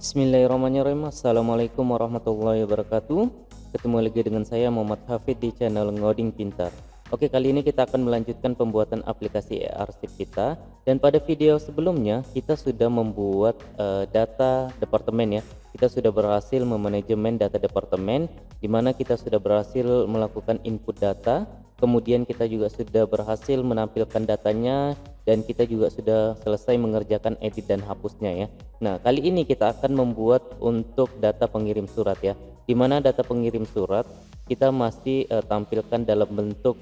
Bismillahirrahmanirrahim. Assalamualaikum warahmatullahi wabarakatuh. Ketemu lagi dengan saya Muhammad Hafid di channel Ngoding Pintar. Oke, kali ini kita akan melanjutkan pembuatan aplikasi e-arsip kita. Dan pada video sebelumnya kita sudah membuat data departemen ya. Kita sudah berhasil memanajemen data departemen, di mana kita sudah berhasil melakukan input data. Kemudian kita juga sudah berhasil menampilkan datanya, dan kita juga sudah selesai mengerjakan edit dan hapusnya ya. Nah, kali ini kita akan membuat untuk data pengirim surat ya, di mana data pengirim surat kita masih tampilkan dalam bentuk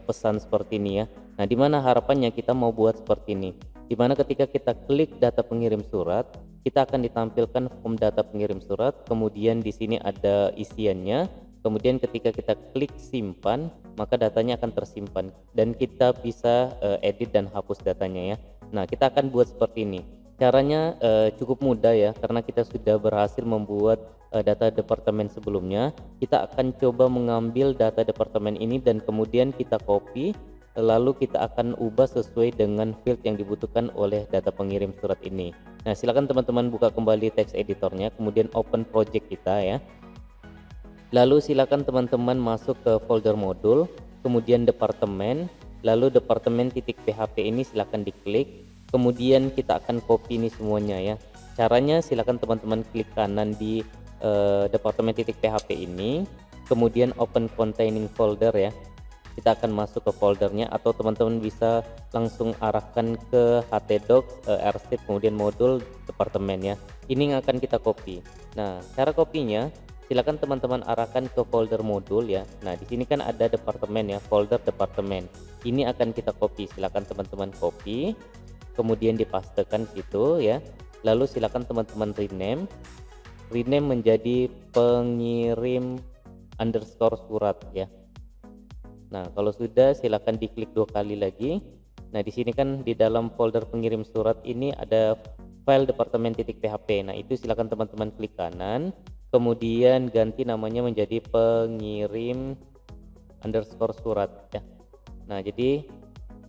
pesan seperti ini ya. Nah, di mana harapannya kita mau buat seperti ini, di mana ketika kita klik data pengirim surat, kita akan ditampilkan form data pengirim surat, kemudian di sini ada isiannya. Kemudian ketika kita klik simpan, maka datanya akan tersimpan dan kita bisa edit dan hapus datanya ya. Nah, kita akan buat seperti ini. Caranya cukup mudah ya, karena kita sudah berhasil membuat data departemen sebelumnya. Kita akan coba mengambil data departemen ini dan kemudian kita copy, lalu kita akan ubah sesuai dengan field yang dibutuhkan oleh data pengirim surat ini. Nah, silakan teman-teman buka kembali text editornya, kemudian open project kita ya. Lalu silakan teman-teman masuk ke folder modul, kemudian departemen, lalu departemen titik php ini silakan diklik, kemudian kita akan copy ini semuanya ya. Caranya silakan teman-teman klik kanan di departemen titik php ini, kemudian open containing folder ya. Kita akan masuk ke foldernya, atau teman-teman bisa langsung arahkan ke htdocs, arsip, kemudian modul departemen ya. Ini yang akan kita copy. Nah, cara kopinya silakan teman-teman arahkan ke folder modul ya. Nah, di sini kan ada departemen ya, folder departemen. Ini akan kita copy. Silakan teman-teman copy, kemudian dipastekan situ ya. Lalu silakan teman-teman rename menjadi pengirim underscore surat ya. Nah, kalau sudah silakan diklik 2 kali lagi. Nah, di sini kan di dalam folder pengirim surat ini ada file departemen titik php. Nah, itu silakan teman-teman klik kanan, kemudian ganti namanya menjadi pengirim underscore surat ya. Nah, jadi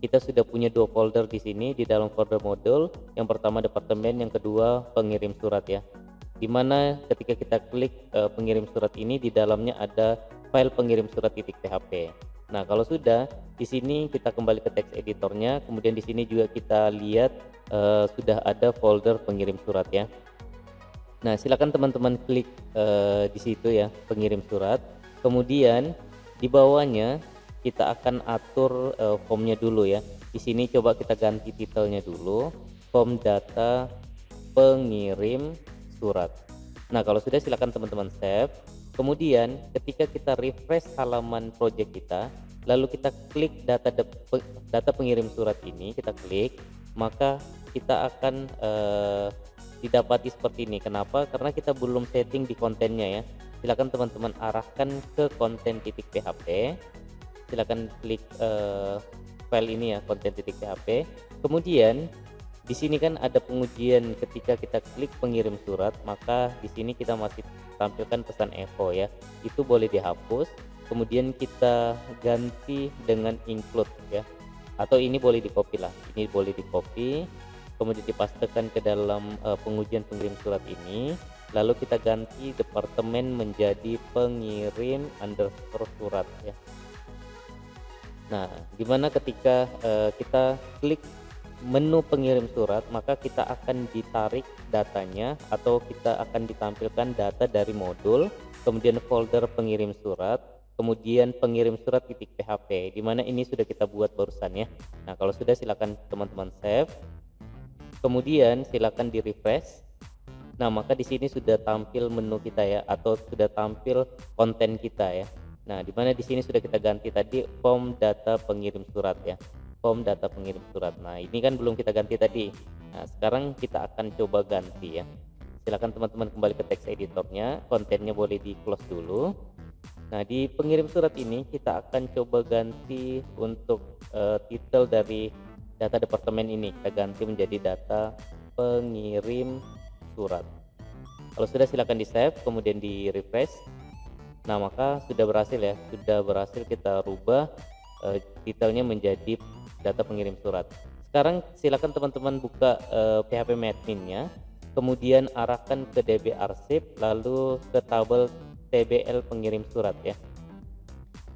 kita sudah punya 2 folder di sini di dalam folder modul. Yang pertama departemen, yang kedua pengirim surat ya. Dimana ketika kita klik pengirim surat ini, di dalamnya ada file pengirim surat titik php. Nah, kalau sudah di sini kita kembali ke text editornya, kemudian di sini juga kita lihat sudah ada folder pengirim surat ya. Nah, silakan teman-teman klik di situ ya, pengirim surat. Kemudian di bawahnya kita akan atur formnya dulu ya. Di sini coba kita ganti titelnya dulu, form data pengirim surat. Nah, kalau sudah silakan teman-teman save. Kemudian ketika kita refresh halaman project kita, lalu kita klik data pengirim surat ini, kita klik, maka kita akan didapati seperti ini. Kenapa? Karena kita belum setting di kontennya ya. Silakan teman-teman arahkan ke konten titik php. Silakan klik file ini ya, konten titik php. Kemudian di sini kan ada pengujian, ketika kita klik pengirim surat, maka di sini kita masih tampilkan pesan echo ya. Itu boleh dihapus. Kemudian kita ganti dengan include ya. Atau ini boleh di copy lah. Ini boleh di copy, kemudian dipastekan ke dalam pengujian pengirim surat ini. Lalu kita ganti departemen menjadi pengirim underscore surat ya. Nah, dimana ketika kita klik menu pengirim surat, maka kita akan ditarik datanya, atau kita akan ditampilkan data dari modul, kemudian folder pengirim surat, kemudian pengirim surat titik php, dimana ini sudah kita buat barusan ya. Nah, kalau sudah silakan teman-teman save, kemudian silakan di refresh. Nah, maka di sini sudah tampil menu kita ya, atau sudah tampil konten kita ya. Nah, dimana di sini sudah kita ganti tadi form data pengirim surat ya, form data pengirim surat. Nah, ini kan belum kita ganti tadi. Nah, sekarang kita akan coba ganti ya. Silakan teman-teman kembali ke text editornya, kontennya boleh di close dulu. Nah, di pengirim surat ini kita akan coba ganti untuk titel dari data departemen ini, kita ganti menjadi data pengirim surat. Kalau sudah silakan di save, kemudian di refresh. Nah, maka sudah berhasil ya, sudah berhasil kita rubah titelnya menjadi data pengirim surat. Sekarang silakan teman-teman buka PHP admin-nya. kemudian arahkan ke DB arsip, lalu ke tabel TBL pengirim surat ya.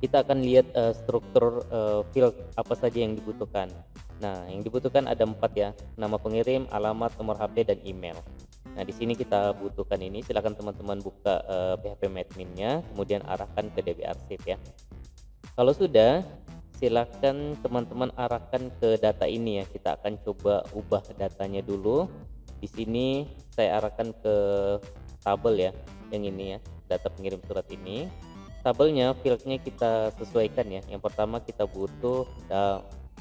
Kita akan lihat struktur field apa saja yang dibutuhkan. Nah, yang dibutuhkan ada 4 ya, nama pengirim, alamat, nomor HP, dan email. Nah, di sini kita butuhkan ini, silakan teman-teman buka PHP adminnya, kemudian arahkan ke DB arsip ya. Kalau sudah, silakan teman-teman arahkan ke data ini ya. Kita akan coba ubah datanya dulu. Di sini saya arahkan ke tabel ya, yang ini ya, data pengirim surat ini. Tabelnya, fieldnya kita sesuaikan ya. Yang pertama kita butuh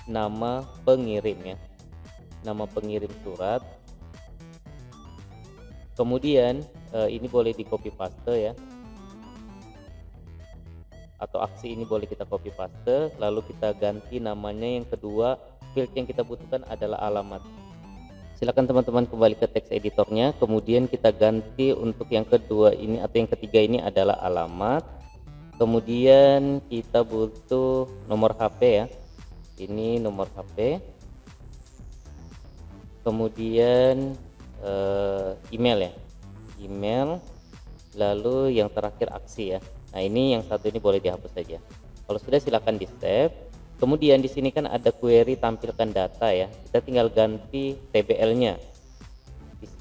nama pengirim ya, nama pengirim surat. Kemudian ini boleh di copy paste ya, atau aksi ini boleh kita copy paste, lalu kita ganti namanya. Yang kedua, field yang kita butuhkan adalah alamat. Silakan teman-teman kembali ke teks editornya, kemudian kita ganti untuk yang kedua ini atau yang ketiga ini adalah alamat. Kemudian kita butuh nomor HP ya, ini nomor HP. Kemudian email ya, email. Lalu yang terakhir aksi ya. Nah, ini yang satu ini boleh dihapus saja. Kalau sudah, silakan di save. Kemudian di sini kan ada query tampilkan data ya. Kita tinggal ganti TBL-nya.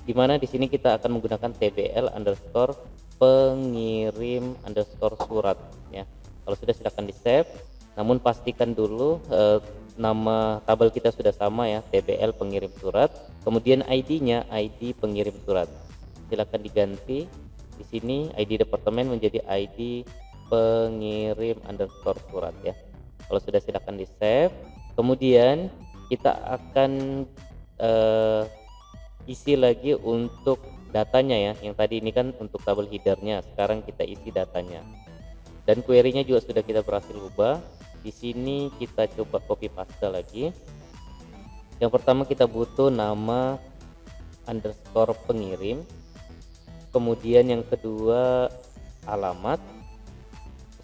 Di mana di sini kita akan menggunakan TBL underscore pengirim underscore surat ya. Kalau sudah, silakan di save. Namun pastikan dulu nama tabel kita sudah sama ya, TBL pengirim surat. Kemudian ID-nya ID pengirim surat. Silakan diganti. Di sini ID departemen menjadi ID pengirim underscore surat ya. Kalau sudah, silakan di save. Kemudian kita akan isi lagi untuk datanya ya. Yang tadi ini kan untuk tabel headernya, sekarang kita isi datanya. Dan query-nya juga sudah kita berhasil ubah. Di sini kita coba copy paste lagi. Yang pertama kita butuh nama underscore pengirim. Kemudian yang kedua alamat,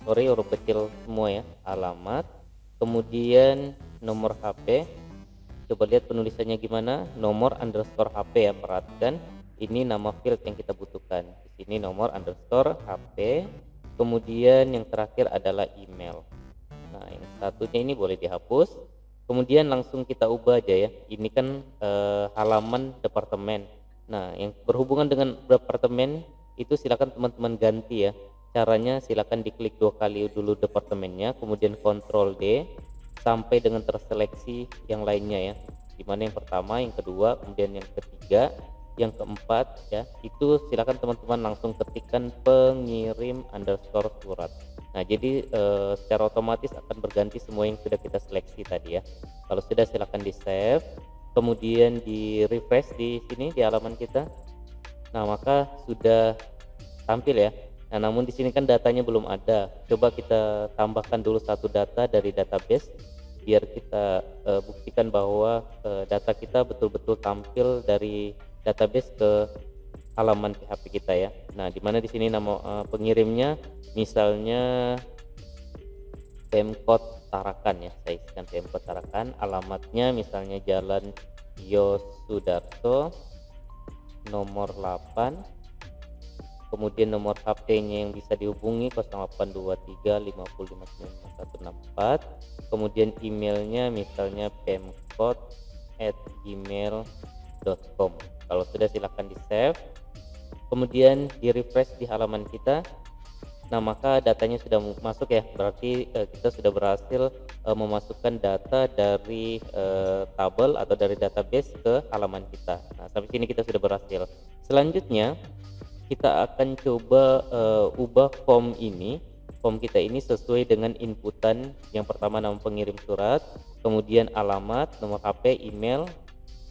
sorry huruf kecil semua ya, alamat. Kemudian nomor HP, coba lihat penulisannya gimana, nomor underscore HP ya, perhatikan ini nama field yang kita butuhkan. Di sini nomor underscore HP. Kemudian yang terakhir adalah email. Nah, yang satunya ini boleh dihapus. Kemudian langsung kita ubah aja ya, ini kan halaman departemen. Nah, yang berhubungan dengan departemen itu silakan teman-teman ganti ya. Caranya silakan diklik 2 kali dulu departemennya, kemudian Ctrl D sampai dengan terseleksi yang lainnya ya. Dimana yang pertama, yang kedua, kemudian yang ketiga, yang keempat ya. Itu silakan teman-teman langsung ketikkan pengirim underscore surat. Nah, jadi secara otomatis akan berganti semua yang sudah kita seleksi tadi ya. Kalau sudah, silakan di save. Kemudian di refresh di sini di halaman kita. Nah, maka sudah tampil ya. Nah, namun di sini kan datanya belum ada. Coba kita tambahkan dulu satu data dari database biar kita buktikan bahwa data kita betul-betul tampil dari database ke halaman PHP kita ya. Nah, di mana di sini nama pengirimnya misalnya Pemkot Tarakan ya. Saya isikan Pemkot Tarakan. Alamatnya misalnya Jalan Yosudarso nomor 8. Kemudian nomor HP-nya yang bisa dihubungi 0823559164. Kemudian emailnya misalnya pemkot@gmail.com. Kalau sudah, silakan di save. Kemudian di refresh di halaman kita. Nah, maka datanya sudah masuk ya. Berarti kita sudah berhasil memasukkan data dari tabel atau dari database ke halaman kita. Nah, sampai sini kita sudah berhasil. Selanjutnya kita akan coba ubah form kita ini sesuai dengan inputan. Yang pertama nama pengirim surat, kemudian alamat, nomor HP, email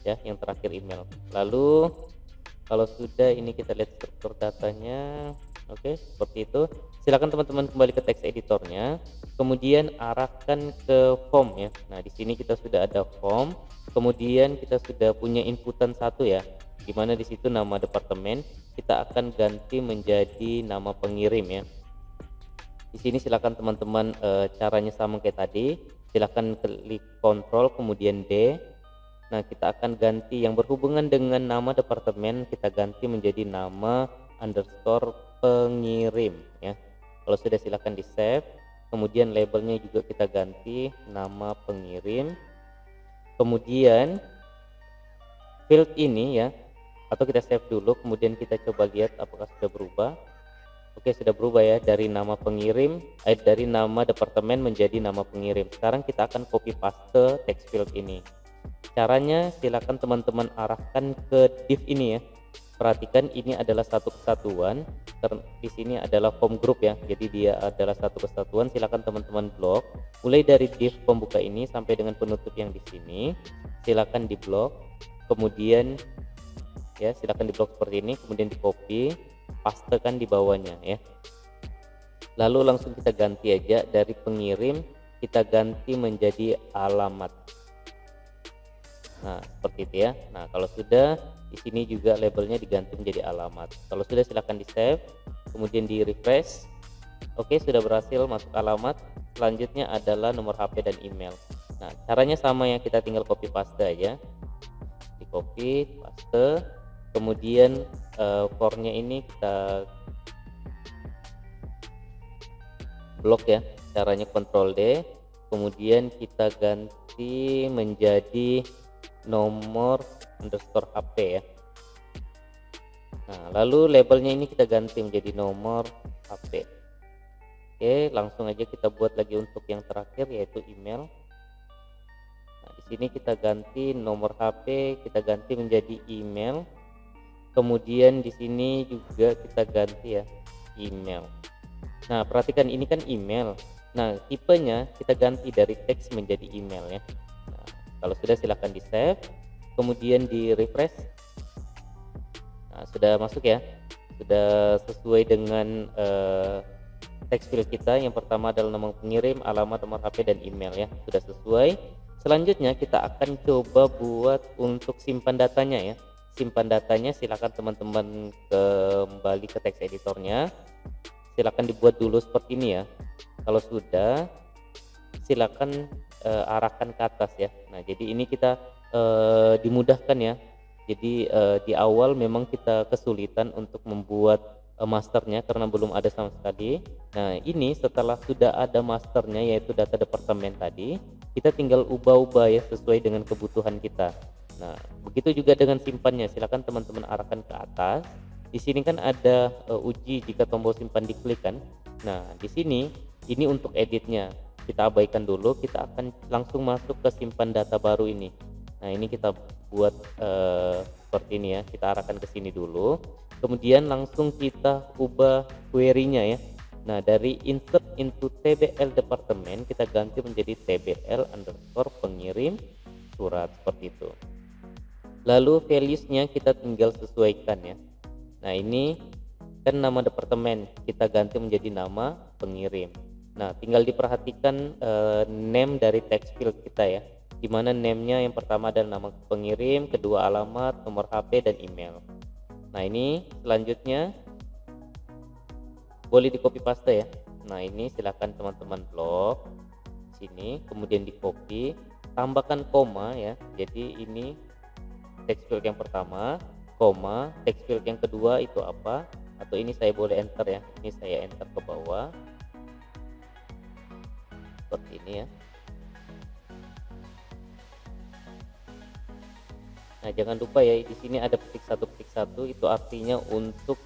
ya, yang terakhir email. Lalu kalau sudah, ini kita lihat struktur datanya. Oke, seperti itu. Silakan teman-teman kembali ke teks editornya, kemudian arahkan ke form ya. Nah, di sini kita sudah ada form, kemudian kita sudah punya inputan satu ya, dimana di situ nama departemen kita akan ganti menjadi nama pengirim ya. Di sini silakan teman-teman caranya sama kayak tadi, silakan klik Ctrl kemudian D. Nah, kita akan ganti yang berhubungan dengan nama departemen, kita ganti menjadi nama underscore pengirim ya. Kalau sudah silakan di save. Kemudian labelnya juga kita ganti nama pengirim. Kemudian field ini ya, atau kita save dulu, kemudian kita coba lihat apakah sudah berubah. Oke, sudah berubah ya, dari nama pengirim, dari nama departemen menjadi nama pengirim. Sekarang kita akan copy paste text field ini. Caranya silakan teman-teman arahkan ke div ini ya. Perhatikan ini adalah satu kesatuan. Di sini adalah home group ya. Jadi dia adalah satu kesatuan. Silakan teman-teman blok. Mulai dari div pembuka ini sampai dengan penutup yang di sini. Silakan di blok. Kemudian ya silakan di blok seperti ini. Kemudian di copy, pastekan di bawahnya ya. Lalu langsung kita ganti aja, dari pengirim kita ganti menjadi alamat. Nah, seperti itu ya. Nah, kalau sudah, di sini juga labelnya diganti menjadi alamat. Kalau sudah silahkan di save, kemudian di refresh. Oke, sudah berhasil masuk alamat. Selanjutnya adalah nomor HP dan email. Nah, caranya sama ya, kita tinggal copy paste aja. Di copy, paste. Kemudian for-nya ini kita blok ya. Caranya Ctrl D. Kemudian kita ganti menjadi nomor underscore HP ya. Nah, lalu labelnya ini kita ganti menjadi nomor HP. Oke, langsung aja kita buat lagi untuk yang terakhir, yaitu email. Nah, di sini kita ganti nomor HP, kita ganti menjadi email. Kemudian di sini juga kita ganti ya, email. Nah, perhatikan ini kan email. Nah, tipenya kita ganti dari teks menjadi email ya. Nah, kalau sudah silahkan di save, kemudian di refresh. Nah, sudah masuk ya, sudah sesuai dengan text field kita. Yang pertama adalah nama pengirim, alamat, nomor HP dan email ya, sudah sesuai. Selanjutnya kita akan coba buat untuk simpan datanya ya. Simpan datanya silakan teman-teman kembali ke text editornya, silakan dibuat dulu seperti ini ya. Kalau sudah, silakan arahkan ke atas ya. Nah, jadi ini kita dimudahkan ya. Jadi di awal memang kita kesulitan untuk membuat masternya karena belum ada sama sekali. Nah, ini setelah sudah ada masternya, yaitu data departemen tadi, kita tinggal ubah-ubah ya sesuai dengan kebutuhan kita. Nah, begitu juga dengan simpannya, silakan teman-teman arahkan ke atas. Di sini kan ada uji jika tombol simpan diklik kan. Nah, di sini ini untuk editnya, kita abaikan dulu, kita akan langsung masuk ke simpan data baru ini. Nah, ini kita buat seperti ini ya, kita arahkan ke sini dulu, kemudian langsung kita ubah query-nya ya. Nah, dari insert into TBL departemen kita ganti menjadi TBL underscore pengirim surat, seperti itu. Lalu values-nya kita tinggal sesuaikan ya. Nah, ini kan nama departemen, kita ganti menjadi nama pengirim. Nah, tinggal diperhatikan name dari text field kita ya, dimana name-nya yang pertama adalah nama pengirim, kedua alamat, nomor HP dan email. Nah, ini selanjutnya boleh di copy paste ya. Nah, ini silakan teman-teman blok sini, kemudian di copy, tambahkan koma ya. Jadi ini text field yang pertama, koma, text field yang kedua itu apa, atau ini saya boleh enter ya, ini saya enter ke bawah seperti ini ya. Nah, jangan lupa ya, di sini ada petik satu, itu artinya untuk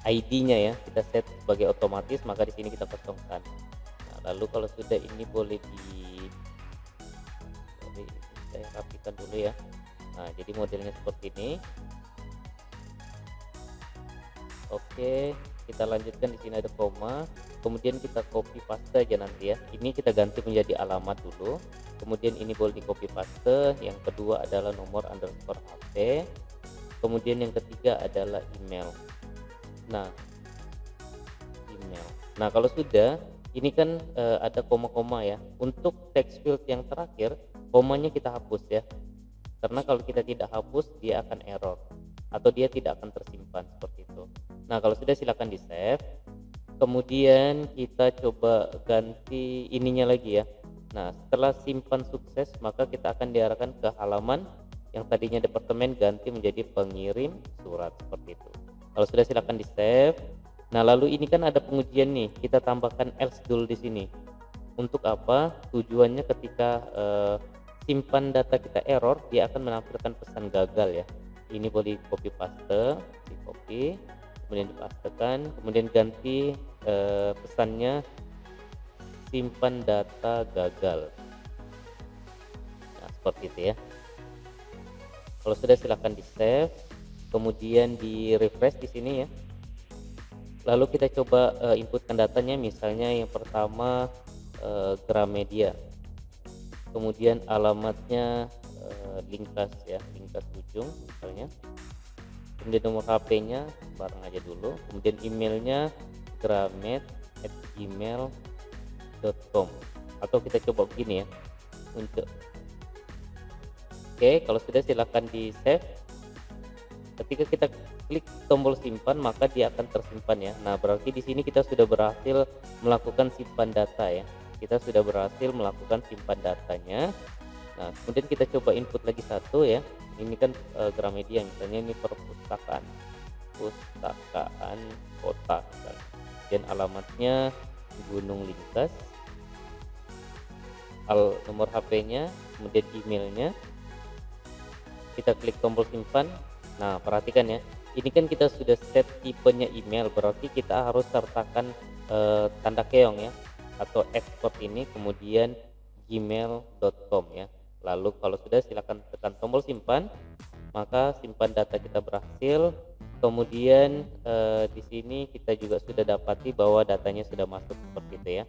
ID-nya ya, kita set sebagai otomatis, maka di sini kita kosongkan. Nah, lalu kalau sudah ini boleh saya rapikan dulu ya. Nah, jadi modelnya seperti ini. Oke, kita lanjutkan, di sini ada koma, kemudian kita copy paste aja nanti ya. Ini kita ganti menjadi alamat dulu, kemudian ini boleh di copy paste. Yang kedua adalah nomor underscore HP, kemudian yang ketiga adalah email. Nah, email. Nah, kalau sudah, ini kan ada koma-koma ya. Untuk text field yang terakhir, komanya kita hapus ya, karena kalau kita tidak hapus dia akan error atau dia tidak akan tersimpan seperti itu. Nah, kalau sudah silakan di save, kemudian kita coba ganti ininya lagi ya. Nah, setelah simpan sukses, maka kita akan diarahkan ke halaman yang tadinya departemen ganti menjadi pengirim surat seperti itu. Kalau sudah silakan di save. Nah, lalu ini kan ada pengujian nih, kita tambahkan else dulu di sini. Untuk apa? Tujuannya ketika simpan data kita error, dia akan menampilkan pesan gagal ya. Ini boleh copy paste, di copy, kemudian dipastekan, kemudian ganti pesannya simpan data gagal. Nah, seperti itu ya. Kalau sudah silahkan di save, kemudian di refresh di sini ya. Lalu kita coba inputkan datanya, misalnya yang pertama Gramedia, kemudian alamatnya Lingkas ya, Lingkas ujung misalnya, kemudian nomor HP-nya bareng aja dulu, kemudian emailnya gramet@gmail.com, atau kita coba begini ya untuk oke. Kalau sudah silakan di save. Ketika kita klik tombol simpan, maka dia akan tersimpan ya. Nah, berarti di sini kita sudah berhasil melakukan simpan data ya. Kita sudah berhasil melakukan simpan datanya. Nah, kemudian kita coba input lagi satu ya. Ini kan Gramedia, misalnya ini perpustakaan kota misalnya. Dan alamatnya Gunung Lingkas, nomor HP-nya, kemudian emailnya. Kita klik tombol simpan. Nah, perhatikan ya, ini kan kita sudah set tipenya email, berarti kita harus sertakan tanda keong ya, atau export ini, kemudian gmail.com ya. Lalu kalau sudah silakan tekan tombol simpan, maka simpan data kita berhasil. Kemudian di sini kita juga sudah dapati bahwa datanya sudah masuk seperti itu ya.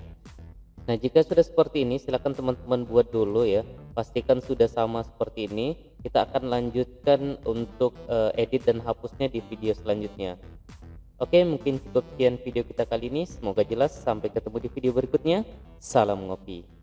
Nah, jika sudah seperti ini, silakan teman-teman buat dulu ya. Pastikan sudah sama seperti ini. Kita akan lanjutkan untuk edit dan hapusnya di video selanjutnya. Oke, mungkin cukup sekian video kita kali ini. Semoga jelas. Sampai ketemu di video berikutnya. Salam ngopi.